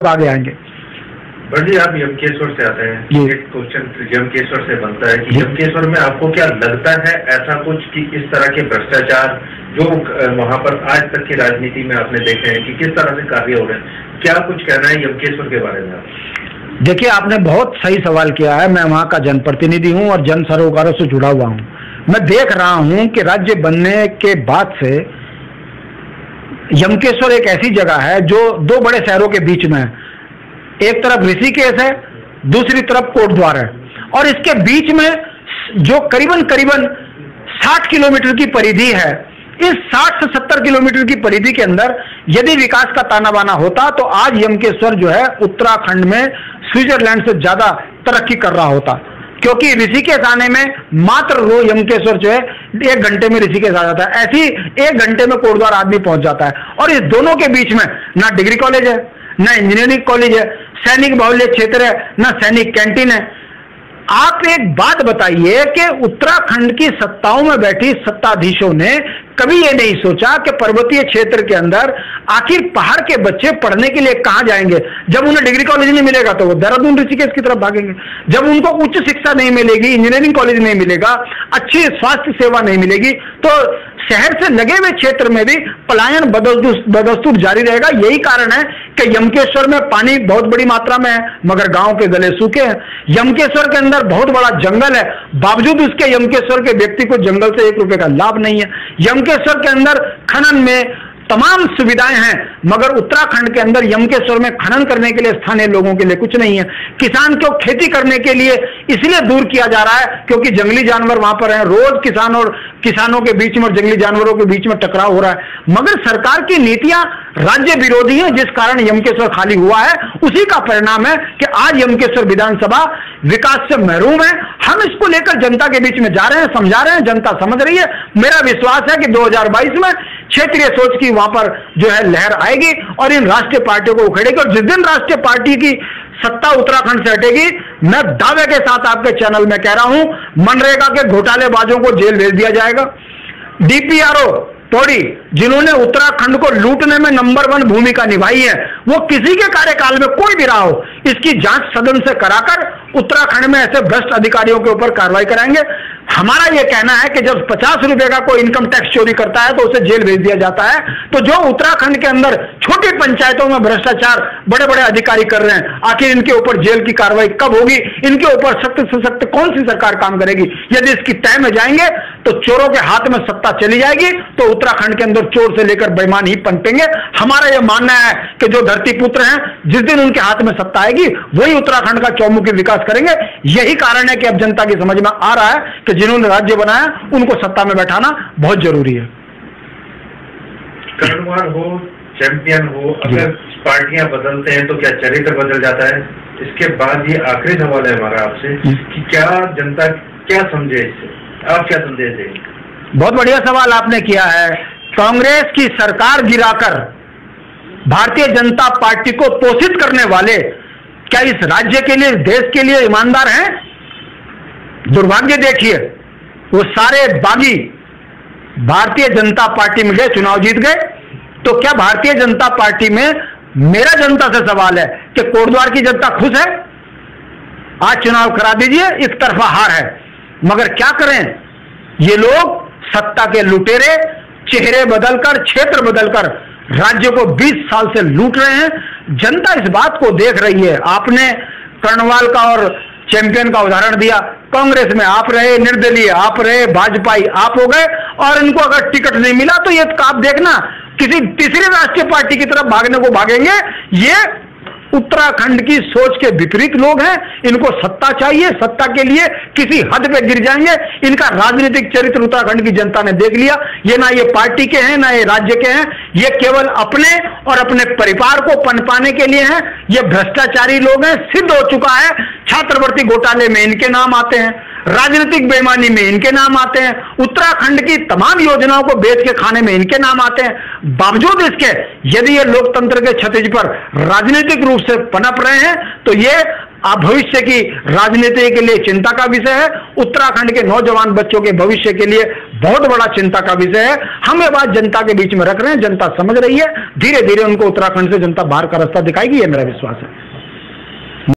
आगे आएंगे। जी आप यमकेश्वर से आते हैं, एक क्वेश्चन यमकेश्वर से बनता है कि यमकेश्वर में आपको क्या लगता है ऐसा कुछ कि इस तरह के भ्रष्टाचार जो वहां पर आज तक की राजनीति में आपने देखे हैं कि किस तरह से कार्य हो रहे हैं, क्या कुछ कहना है यमकेश्वर के बारे में? देखिए, आपने बहुत सही सवाल किया है। मैं वहां का जनप्रतिनिधि हूं और जन सरोकारों से जुड़ा हुआ हूं। मैं देख रहा हूं कि राज्य बनने के बाद से यमकेश्वर एक ऐसी जगह है जो दो बड़े शहरों के बीच में है। एक तरफ ऋषिकेश है, दूसरी तरफ कोटद्वार है, और इसके बीच में जो करीबन 60 किलोमीटर की परिधि है, इस 60 से 70 किलोमीटर की परिधि के अंदर यदि विकास का ताना बाना होता तो आज यमकेश्वर जो है उत्तराखंड में स्विट्जरलैंड से ज्यादा तरक्की कर रहा होता, क्योंकि ऋषिकेश आने में मात्र यमकेश्वर जो है 1 घंटे में ऋषिकेश आ जाता है। ऐसी 1 घंटे में कोटद्वार आदमी पहुंच जाता है। और इस दोनों के बीच में ना डिग्री कॉलेज है, ना इंजीनियरिंग कॉलेज है, सैनिक बाहुल्य क्षेत्र है, ना सैनिक कैंटीन है। आप एक बात बताइए कि उत्तराखंड की सत्ताओं में बैठी सत्ताधीशों ने कभी ये नहीं सोचा कि पर्वतीय क्षेत्र के अंदर आखिर पहाड़ के बच्चे पढ़ने के लिए कहां जाएंगे? जब उन्हें डिग्री कॉलेज नहीं मिलेगा तो वो देहरादून ऋषिकेश की तरफ भागेंगे। जब उनको उच्च शिक्षा नहीं मिलेगी, इंजीनियरिंग कॉलेज नहीं मिलेगा, अच्छी स्वास्थ्य सेवा नहीं मिलेगी, तो शहर से लगे हुए क्षेत्र में भी पलायन बदस्तूर जारी रहेगा। यही कारण है कि यमकेश्वर में पानी बहुत बड़ी मात्रा में है मगर गांव के गले सूखे हैं। यमकेश्वर के अंदर बहुत बड़ा जंगल है, बावजूद उसके यमकेश्वर के व्यक्ति को जंगल से 1 रुपए का लाभ नहीं है। यमकेश्वर के अंदर खनन में तमाम सुविधाएं हैं, मगर उत्तराखंड के अंदर यमकेश्वर में खनन करने के लिए स्थानीय लोगों के लिए कुछ नहीं है। किसान को खेती करने के लिए इसलिए दूर किया जा रहा है क्योंकि जंगली जानवर वहां पर हैं। रोज किसानों के बीच में और जंगली जानवरों के बीच में टकराव हो रहा है। मगर सरकार की नीतियां राज्य विरोधी हैं, जिस कारण यमकेश्वर खाली हुआ है। उसी का परिणाम है कि आज यमकेश्वर विधानसभा विकास से महरूम है। हम इसको लेकर जनता के बीच में जा रहे हैं, समझा रहे हैं, जनता समझ रही है। मेरा विश्वास है कि 2022 में क्षेत्रीय सोच की वहां पर जो है लहर आएगी और इन राष्ट्रीय पार्टियों को उखेड़ेगी। और जिस दिन राष्ट्रीय पार्टी की सत्ता उत्तराखंड से हटेगी, मैं दावे के साथ आपके चैनल में कह रहा हूं, मनरेगा के घोटालेबाजों को जेल भेज दिया जाएगा। डीपीआरओ पौड़ी, जिन्होंने उत्तराखंड को लूटने में नंबर 1 भूमिका निभाई है, वो किसी के कार्यकाल में कोई भी रहा हो, इसकी जांच सदन से कराकर उत्तराखंड में ऐसे भ्रष्ट अधिकारियों के ऊपर कार्रवाई कराएंगे। हमारा यह कहना है कि जब 50 रुपए का कोई इनकम टैक्स चोरी करता है तो उसे जेल भेज दिया जाता है। तो जो उत्तराखंड के अंदर छोटी पंचायतों में भ्रष्टाचार बड़े बड़े अधिकारी कर रहे हैं, आखिर इनके ऊपर जेल की कार्रवाई कब होगी? इनके ऊपर सख्त से सख्त कौन सी सरकार काम करेगी? यदि इसकी तय में जाएंगे तो चोरों के हाथ में सत्ता चली जाएगी, तो उत्तराखंड के अंदर चोर से लेकर बेईमान ही पनपेंगे। हमारा यह मानना है कि जो धरती पुत्र हैं, जिस दिन उनके हाथ में सत्ता आएगी वही उत्तराखंड का चौमुखी विकास करेंगे। यही कारण है कि अब जनता की समझ में आ रहा है कि जिन्होंने राज्य बनाया उनको सत्ता में बैठाना बहुत जरूरी है। कर्णवाल हो, चैंपियन हो, अगर पार्टियां बदलते हैं तो क्या चरित्र बदल जाता है? इसके बाद ये आखिरी सवाल है हमारा आपसे कि क्या जनता क्या समझे इससे, आप क्या संदेश देंगे? बहुत बढ़िया सवाल आपने किया है। कांग्रेस की सरकार गिराकर भारतीय जनता पार्टी को पोषित करने वाले क्या इस राज्य के लिए, इस देश के लिए ईमानदार हैं? दुर्भाग्य देखिए, वो सारे बागी भारतीय जनता पार्टी में गए, चुनाव जीत गए। तो क्या भारतीय जनता पार्टी में, मेरा जनता से सवाल है कि कोटद्वार की जनता खुश है? आज चुनाव करा दीजिए, एक तरफा हार है। मगर क्या करें, ये लोग सत्ता के लुटेरे चेहरे बदलकर, क्षेत्र बदलकर राज्य को 20 साल से लूट रहे हैं। जनता इस बात को देख रही है। आपने कर्णवाल का और चैंपियन का उदाहरण दिया। कांग्रेस में आप रहे, निर्दलीय आप रहे, भाजपाई आप हो गए, और इनको अगर टिकट नहीं मिला तो ये आप देखना किसी तीसरी राष्ट्रीय पार्टी की तरफ भागने को भागेंगे। ये उत्तराखंड की सोच के विपरीत लोग हैं। इनको सत्ता चाहिए, सत्ता के लिए किसी हद पे गिर जाएंगे। इनका राजनीतिक चरित्र उत्तराखंड की जनता ने देख लिया। ये ना ये पार्टी के हैं, ना ये राज्य के हैं। ये केवल अपने और अपने परिवार को पनपाने के लिए हैं। ये भ्रष्टाचारी लोग हैं, सिद्ध हो चुका है। छात्रवृत्ति घोटाले में इनके नाम आते हैं, राजनीतिक बेईमानी में इनके नाम आते हैं, उत्तराखंड की तमाम योजनाओं को बेच के खाने में इनके नाम आते हैं। बावजूद इसके यदि ये लोकतंत्र के क्षतिज पर राजनीतिक रूप से पनप रहे हैं तो ये भविष्य की राजनीति के लिए चिंता का विषय है। उत्तराखंड के नौजवान बच्चों के भविष्य के लिए बहुत बड़ा चिंता का विषय है। हम ये बात जनता के बीच में रख रहे हैं, जनता समझ रही है, धीरे धीरे उनको उत्तराखंड से जनता बाहर का रास्ता दिखाएगी, ये मेरा विश्वास है।